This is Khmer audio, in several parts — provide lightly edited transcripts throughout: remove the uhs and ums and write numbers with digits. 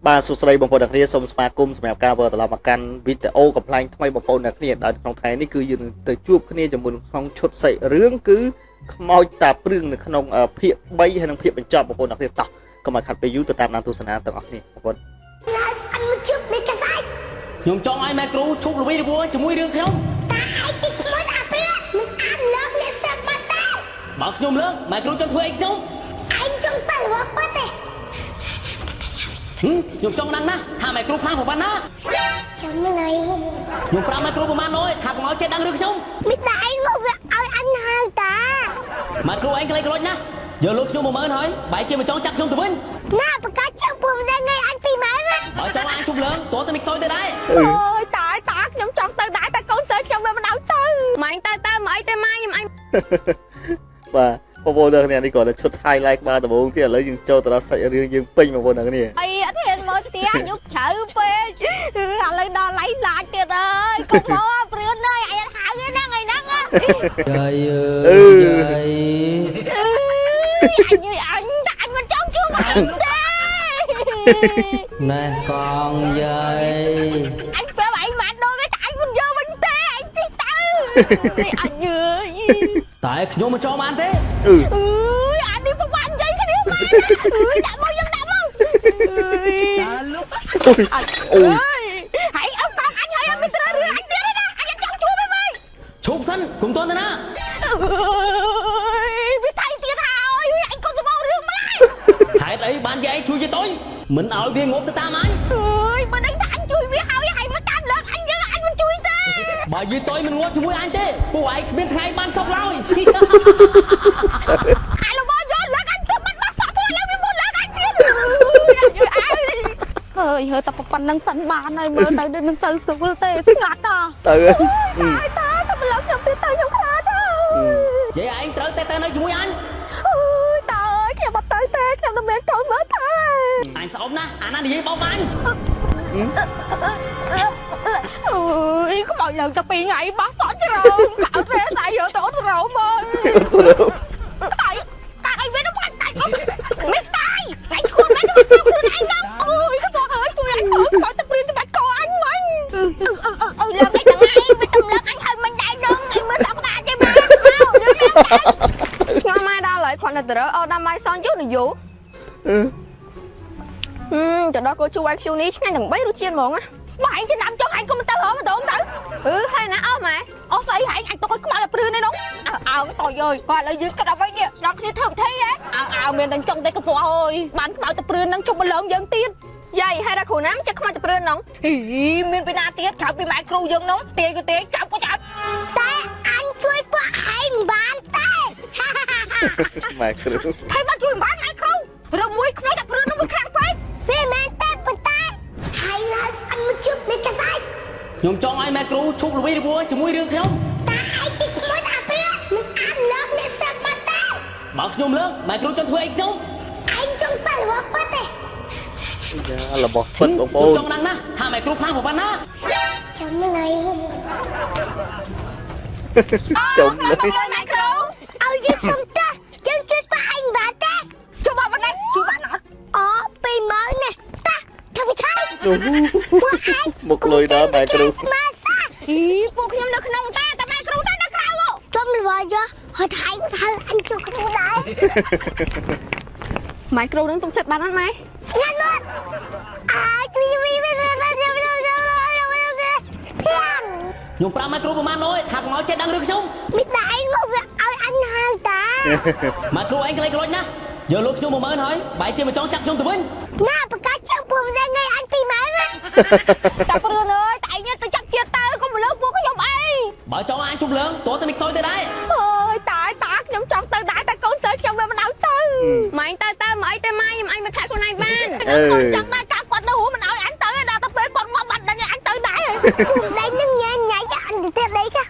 បាទសួស្តីបងប្អូនអ្នកនាងសូមស្វាគមន៍សម្រាប់ការវិលត្រឡប់មកកាន់វីដេអូកំ pl ែងថ្មីបងប្អូនអ្នកនាងដែលក្នុងថ្ងៃនេះគឺយើងទៅជួបគ្នាជាមួយក្នុងឈុតសាច់រឿងគឺខ្មោចតាព្រឹងនៅក្នុងភាគ3ហើយនិងភាគបញ្ចប់បងប្អូនអ្នកនាងតោះកុំឲ្យខាត់ពេលយូរទៅតាមដានទស្សនាទាំងអស់គ្នាបងប្អូនខ្ញុំចង់ឲ្យម៉ែគ្រូឈប់ល្វីល្បួរជាមួយរឿងខ្ញុំតែឯងជិះខ្មោចអាព្រឹកមិនអានលើកអ្នកស្រាប់មកទេបើខ្ញុំលើកម៉ែគ្រូចង់ធ្វើអីខ្ញុំឯងចង់ទៅរកបាត់ទេខ្ញុំចង់ដឹងណាថាម៉ែគ្រូខ្លាំងប្រហែលណាចាំលុយខ្ញុំប្រាប់ម៉ែគ្រូប្រហែលហើយថាកុំឲ្យចេះដឹងរឿងខ្ញុំមិនតែឯងមកវាឲ្យអញហៅតាម៉ែគ្រូឯងក្លែងក្លុចណាយកលោកខ្ញុំ10000ហើយបែរជាមិនចង់ចាប់ខ្ញុំទៅវិញណាប្រកាសចាំពុំដែរថ្ងៃអញ20000ណាបើចង់ឲ្យជុំលើងតើតែមិនខ្ទយទៅដែរអូយតាខ្ញុំចង់ទៅដែរតែកូនទៅខ្ញុំវាមិនឲ្យទៅម៉ែទៅមកអីទៅម៉ែខ្ញុំអញបាទបងប្អូនអ្នកនាងនេះក៏ឈុត highlight បាទដំបូងទៀតឥឡូវយើងចូលទៅដល់សាច់រឿងយើងពេញបងប្អូនអ្នកនាងអីអត់ហ៊ានមកផ្ទះញុកជ្រៅពេកឥឡូវដល់ឡៃឡាច់ទៀតអើយកុំមកព្រឿនអើយអញហៅហ្នឹងថ្ងៃហ្នឹងយាយអើយយាយអញមិនចង់ជួបអញទេណែកងយាយអញប្រាប់អញមកដូចតែអញមិនយកវិញទេអញជិះទៅអញអើយតែខ្ញុំមិនចង់បានទេអើយអានេះប្រហែលនិយាយគ្នាមកដាក់មកយើងដាក់មកតាលោកអូយហើយអើកងអញហើយមិនត្រូវរឿងអញទៀតទេណាអញចង់ជួបទេមើលឈប់សិនកុំតន់ទៅណាវាថៃទៀតហើយអញក៏ទៅមករឿងម្ល៉េះហេតុអីបានយាយជួយយាយតុយមិនឲ្យវាងប់ទៅតាមអញអើយបើដឹងថាអញជួយវាហើយមកតាមលើកអញយើងអញមិនជួយទេបើយាយតុយមិនងាប់ជាមួយអញទេពួកឯងគ្មានថ្ងៃបានសុខឡើយអាឡូមកយកលើកអញទៅបាត់បោះសក់ពួកលើកវាមុនលើកអញទៀតហើយតែប៉ុណ្្នឹងសិនបានហើយមើលទៅនឹងទៅស្រួលទេស្ងាត់តាទៅហើយតាចាំលើកខ្ញុំទៀតទៅខ្ញុំខ្លាចយាយឯងត្រូវតែនៅជាមួយអញអើយតាអើយខ្ញុំអត់ទៅទេខ្ញុំនឹងមានកូនមើលតែអញស្អប់ណាស់អាណានិយាយបោកអញអើយខ្មោចឡើងទៅ2ថ្ងៃបោះសក់ជ្រៅកោតរេស្អីយកទៅអត់រោមើលតែកាត់អីវាទៅបាច់តែមិនតែថ្ងៃឈួនមិនទៅខ្លួនឯងហ្នឹងអូយក៏ទៅហើយជួយអញមើលខ្មោចទៅព្រៀនច្បាច់កអញមិញអើលើកអីទាំងថ្ងៃវាទំលើកអញហើយមិនដែរដឹងអីមើលសក់ក្បាលទេមកខ្ញុំមកដល់ហើយគាត់នៅទៅអូដាំម៉ៃសនយូរយូរទៅដល់គោជួIQនេះឆ្ងាញ់ទាំង3រសជាតិហ្មងណាបើឯងចំណាំចុះឯងកុំទៅរកម្ដងទៅហើយណាអស់ម៉ែអស់ស្អីឯងអញទុកឲ្យខ្មៅតែព្រឺនេះនោះអើតយអើយបាទឥឡូវយើងគិតអ្វីនេះដល់គ្នាធ្វើពិធីហ៎អើមានតែចង់តែកពោះអើយបានខ្មៅតែព្រឺនឹងជុំម្លងយើងទៀតយាយហេតុតែគ្រូណាមិនចេះខ្មៅតែព្រឺនោះមានពីណាទៀតក្រៅពីម៉ែគ្រូយើងនោះទាយក៏ទាយចាប់ក៏ចាប់តែអញជួយពួកឯងបានទេម៉ែគ្រូហើយបានជួយបានម៉ែគ្រូរមួយខ្មៅតែព្រឺនោះវាខ្លាំងពេកវាមែនតែប៉ុន្តែហើយឡើយអញមកជួបមេកសាយខ្ញុំចង់ឲ្យម៉ែគ្រូឈប់ល្វីល្បួរជាមួយរឿងខ្ញុំតែឯងជិះខ្មោចអាព្រឹកមិនអានលើកអ្នកស្រាប់មកទេបើខ្ញុំលើកម៉ែគ្រូចង់ធ្វើអីខ្ញុំឯងចង់ទៅរកបាត់ទេយ៉ារបស់ពិតបងប្អូនចង់ដឹងណាថាម៉ែគ្រូខ្លាំងប្រហែលណាចាំលុយចំលុយម៉ែគ្រូឲ្យយើងសុំតើយើងជួយពួកឯងបានទេជួយបានមិនជួយបានអត់អូ20000នេះតាធ្វើពិធីមកលុយដល់ម៉ែគ្រូពួកខ្ញុំនៅក្នុងតែម៉ែគ្រូតែនៅក្រៅចំលុយយកហើយថៃទៅអញជួយគ្នាដែរម៉ែគ្រូនឹងទុំចិត្តបានអត់ម៉ែស្ងាត់ណាស់ខ្ញុំប្រាប់ម៉ែគ្រូប្រហែលហើយថាកុំឲ្យចេះដឹងរឿងខ្ញុំមិនតែឯងមកវាឲ្យអញហៅតាម៉ែគ្រូឯងក្លែងក្លុចណាយកលោកខ្ញុំ10000ហើយបែរជាមិនចង់ចាប់ខ្ញុំទៅវិញណាប្រកាសចាំពុំដែរថ្ងៃអញ20000ណាចាប់ព្រឺនអើយតែឯងទៅចាប់ជាតិទៅកុំលើពួកខ្ញុំអីបើចង់ឲ្យជុំលើងតើតែមិនខ្ទយទៅដែរអើយតាខ្ញុំចង់ទៅដែរតែកូនទៅខ្ញុំវាមិនឲ្យទៅម៉ែទៅមកអីទៅម៉ែខ្ញុំអញមកថែខ្លួនឯងបានចង់ដែរកាគាត់នៅមិនឲ្យអញទៅដល់ទៅពេលគាត់ងាប់បាត់ដល់អញទៅដែរដៃនឹងញ៉ៃអញទៅដៃកា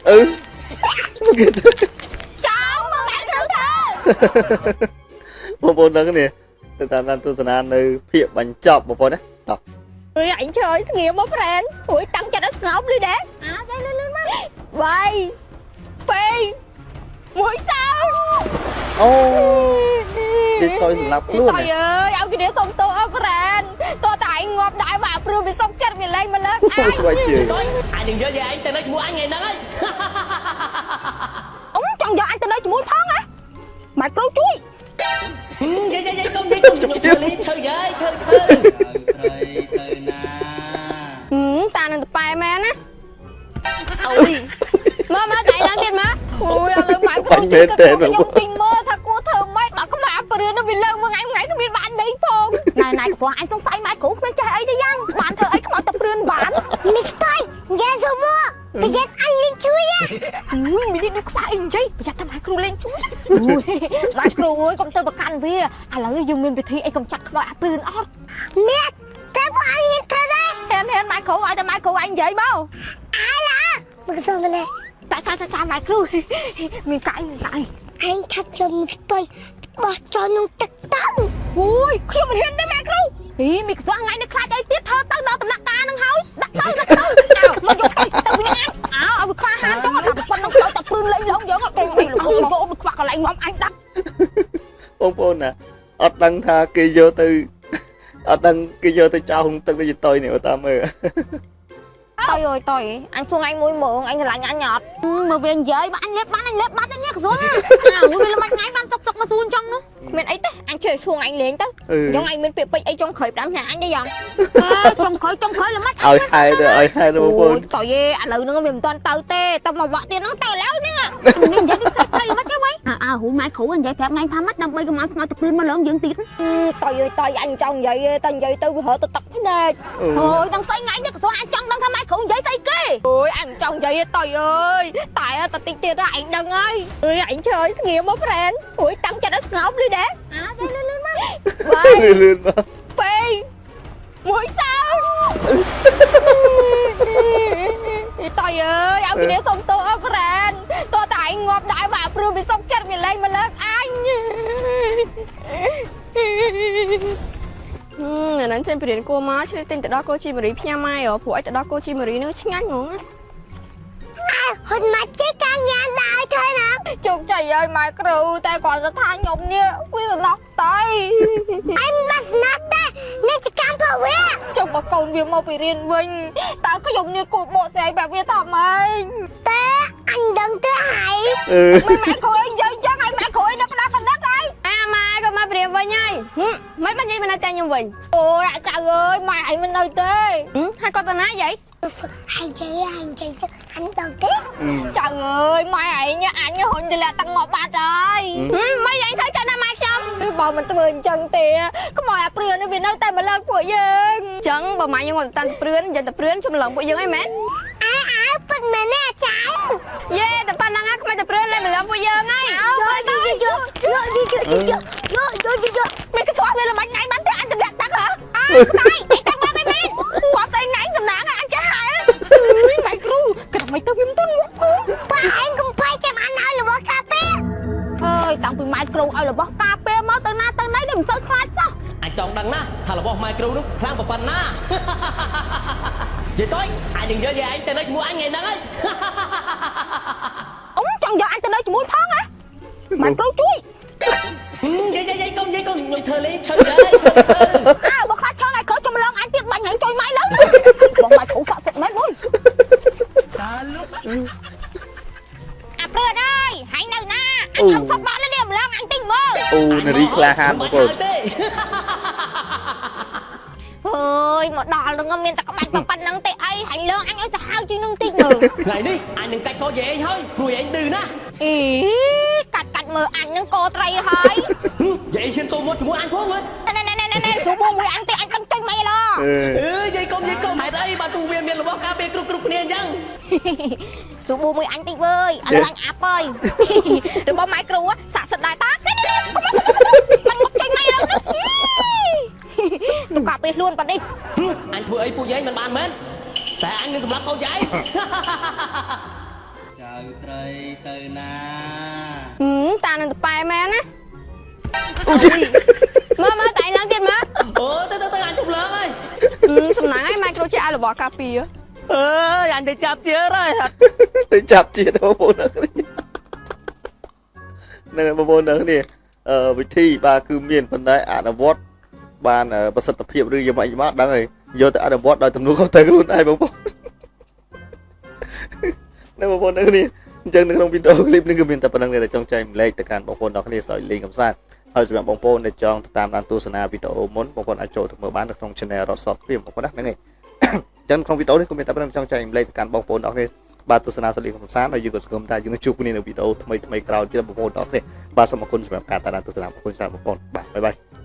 ចាំមកម៉ែគ្រូទៅបងប្អូនដឹងនេះទៅតាមដានទស្សនានៅភាគបញ្ចប់បងប្អូនណាតោះអើយអញchơiស្ងៀមមកហ្វ្រេនព្រួយតាំងចិត្តឲ្យស្ងប់លឺដែរទៅលឿនមក3 2 1សោអូ គេតយសម្រាប់ខ្លួនអើយឲ្យគេសុំទោសអស់ហ្វ្រេនតោះតែឯងងាប់ ព្រឺវាសុកចិត្តវាលែងមកលើក ស្បែកជើង Tôi, ai đừng nhớ về anh tới đây mua ăn ngày nắng ấy. អូចង់យកអញទៅនៅជាមួយផងហ៎ម៉ែគ្រូជួយ Vậy công nhục thờ lý chơi vậy, chơi. Trời từ na. តានឹងទៅប៉ែមែនណាអូយមើលតែឡើងទៀតមើលអូយឥឡូវម៉ែគ្រូជួយទៅខ្ញុំទីមើលថាគួរធ្វើម៉េចដល់ក្បាលព្រឺនោះវាលើមួយថ្ងៃក៏មានបានដីផងណែកំពុងអញសង្ស័យម៉ែគ្រូគ្មានចេះអីទេយ៉ាងបានធ្វើអីខ្មោចតែព្រឺបាន មីខ្ទុយយ៉ាស៊ូមប្រយ័ត្នអញលេងជួយណា មាននេះខ្វះអីនិយាយប្រយ័ត្នតែម៉ែគ្រូលេងជួយអូយម៉ែគ្រូអើយកុំទៅប្រកាន់វាឥឡូវយើងមានវិធីអីកុំចាត់ខ្មោចអាព្រឺអត់ មានតែបងអញមានធ្វើដែរ ហ៊ានម៉ែគ្រូឲ្យតែម៉ែគ្រូអញនិយាយមក អាឡាមកទៅម្លេះ តែកាចាម៉ែគ្រូមានកាយមានកាយ អញឆាប់យកមីខ្ទុយបោះចោលក្នុងទឹកទៅ អូយខ្ញុំមិនហ៊ានទេម៉ែគ្រូហីមីខ្វះថ្ងៃនេះខ្លាចអីទៀតធ្វើទៅដល់ដំណាក់កាលនឹងហើយដាក់ទៅអោមកយកទៅវិញអញឲ្យវាខ្វះហានទៅថាប៉ុណ្ណឹងទៅតែព្រឺលេងឡងយើងទៅលោកបងខ្វះកន្លែងងំអញដាក់ បងប្អូនណាអត់ដឹងថាគេយកទៅអត់ដឹងគេយកទៅចោលក្នុងទឹកទៅតុយនេះតាមមើល តយអើយតយអញសួរអញមួយមើងអញឆ្លាញ់អញអត់មើលវានិយាយបើអញលេបបាត់នេះក្រសួងវាល្មិចថ្ងៃបានសុកមកសួនចង់នោះមានអីទេអញជួយសួរអញលេងទៅយ៉ាងអញមានពាក្យពេចអីចុងក្រោយផ្ដាំញ៉ាអញទេយ៉ាងចុងក្រោយល្មិច ឲ្យហែទៅបងប្អូន តយឥឡូវហ្នឹងវាមិនទាន់ទៅទេតែមកវក់ទៀតហ្នឹងទៅឡើយហ្នឹងនេះនិយាយទៅផ្លេចល្មិចទេវិញហូម៉ែគ្រូនិយាយប្រាប់ថ្ងៃថាម៉េចដើម្បីកុំឲ្យខ្មោចទៅព្រឺនមកលើយើងទៀតតយតយអញចង់និយាយតែនិយាយទៅវារើទៅទឹកភ្នែកអូយដល់ស្អីថ្ងៃនេះក្រសួងអញចង់ដឹងថាម៉ែគ្រូនិយាយស្អីគេអូយអញចង់និយាយតយអើយតែតែតិចទៀតអញដឹងហើយអើយអញឈើស្ងៀមមកហ្វ្រេនអូយតាំងចិត្តឲ្យស្ងប់លឺដែរទៅលឿនមកបាយលឿនមកពេលមួយសោតយអើយឲ្យគ្នាសុំទោសអហ្វ្រេនតោះតែឯងងាប់ដែរបាទព្រឺវាសុកចិត្តវាលែងមកលើកអញអាហ្នឹងចេញព្រៀនគួរមកឆ្លៀតទិញទៅដល់កូជីម៉ារីផ្ញើម៉ែព្រោះឲ្យទៅដល់កូជីម៉ារីនឹងឆ្ងាញ់ហ្មង ហ៊ុនមកជិះកាញ៉ាដែរthôiណា ជោគជ័យហើយម៉ែគ្រូតែគាត់ទៅថាខ្ញុំនេះវាសំណោះតៃ អញមិនស្នាប់ទេនេះជាកម្មផលវា ចុះបើកូនវាមកពីរៀនវិញតើខ្ញុំនេះគូបកស្រាយបែបវាថាម៉េច តែអញដឹងទេហើយ មិនម៉ែគ្រូអីយើងចឹងឲ្យម៉ែគ្រូអីដល់ផ្ដោតកណ្ដិតហើយម៉ែក៏មកព្រាមវិញហើយមិនបាញ់និយាយមិនតែខ្ញុំវិញអូយអាចៅអើយម៉ែឯងមិននៅទេហើយគាត់ទៅណាយាយ hành chơi anh đầu tiếp ចៅអើយម៉ែឯងអញហ៊ុនទៅលាក់ទឹកងាប់បាត់ហើយម៉ែឯងធ្វើចឹងណាម៉ែខ្ញុំបើមិនធ្វើអញ្ចឹងទេខ្មោចអាព្រឿននេះវានៅតែមកលើកពួកយើងអញ្ចឹងបើម៉ែខ្ញុំគាត់តាន់ព្រឿនយ៉ាងតែព្រឿនជំលងពួកយើងហ្នឹងមែន ai bật mẹ nè cháu យេតែប៉ុណ្្នឹងខ្មោចតែព្រឿនលែងមកលើកពួកយើងហើយមានកស្វះវាល្មិចថ្ងៃបានទេអញទម្លាក់ទឹកហ៎តែទឹកមកមិនមែនគាត់តែថ្ងៃតំណាងអញចាស់ហើយម៉ែគ្រូគិតមិនទៅវាមិនទាន់ងាប់ផង bà anh cũng phải cho anh ơi là bố cà phê អើយតាំងពីម៉ែគ្រូឲ្យរបស់ការពេលមកទៅណាទៅណីនេះមិនសូវខ្លាចសោះ Anh chọn đằng na, thà là bỏ mai kêu đúng, khang bập bần na. Vậy tối, ai đừng nhớ về anh tới đây mua anh ngày nắng ấy. អូចង់យកអញទៅនៅជាមួយផងហ៎ម៉ែគ្រូជួយ Vậy công nhục thờ lý chơi vậy, chơi. បើខ្លាចឈើថ្ងៃក្រោយខ្ញុំឡងអញទៀតបាញ់ហែងជួយម៉ៃឡើងបងម៉ែគ្រូសក់ទឹកមែនមួយអាព្រឿនអើយហែងនៅណាអញចង់សក់បាត់នេះម្លងអញទិញមើល អូនារីក្លាហានបងប្អូន អើយមកដល់នឹងមានតែក្បាច់ប៉ុណ្ណឹងទេអីហែងលងអញឲ្យសាហាវជាងនឹងតិចមើល Ngày đi, anh đừng cách có về anh thôi, rồi anh đừng na. អីកាច់មើលអញនឹងកោត្រីហើយ Vậy khiến tôi muốn mua anh không á. ណែសួរបងមួយអញទេអញដឹងចេញមិនឡ Vậy công mày đây, bà tù viên miền là bỏ cà phê cục nè chăng. សួរបងមួយអញតិចវើយឥឡូវអញអាប់ហើយរបស់ម៉ែគ្រូសាក់សិតដែរតាមិនមកចេញមិនឡទុកកាពេលខ្លួនប៉ានេះ Anh thua ấy phụ giấy mình bàn mến. Tại anh đừng cầm lắp câu giấy. Trời trời từ na. តានឹងទៅប៉ែមែនណាមើលតែឡើងទៀតមើល Tới anh chụp lớn ơi. សំណាងឯងម៉ែគ្រូចេះឲ្យរបស់ការពារ Ơi, anh đi chạp chia rồi. ទៅចាប់ជាតិបងប្អូនអរគ្នានឹងបងប្អូនអរគ្នាវិធីបាទគឺមានប៉ុន្តែអនុវត្តបានប្រសិទ្ធភាពឬយ៉ាងម៉េចមកដឹងហើយ យកទៅអនុវត្តដោយទំនួលខុសត្រូវខ្លួនឯងបងប្អូននៅបងប្អូនទាំងគ្នាអញ្ចឹងនៅក្នុងវីដេអូឃ្លីបនេះគឺមានតែប៉ុណ្្នឹងតែចង់ចែកម្លែកទៅកាន់បងប្អូនទាំងគ្នាសើចលេងកំសាន្តហើយសម្រាប់បងប្អូនដែលចង់តាមដានទស្សនាវីដេអូមុនបងប្អូនអាចចូលទៅមើលបាននៅក្នុង channel រត់សតព្រាមបងប្អូនណាហ្នឹងឯងអញ្ចឹងក្នុងវីដេអូនេះក៏មានតែប៉ុណ្្នឹងចង់ចែកម្លែកទៅកាន់បងប្អូនទាំងគ្នាបាទទស្សនាសលេងកំសាន្តហើយយើងក៏សង្ឃឹមថាយើងនឹងជួបគ្នានៅវីដេអូថ្មីក្រោយទៀតបងប្អូនទាំងគ្នាបាទសូមអរគុណសម្រាប់ការតាមដានទស្សនាបងប្អូនបាទបាយបាយ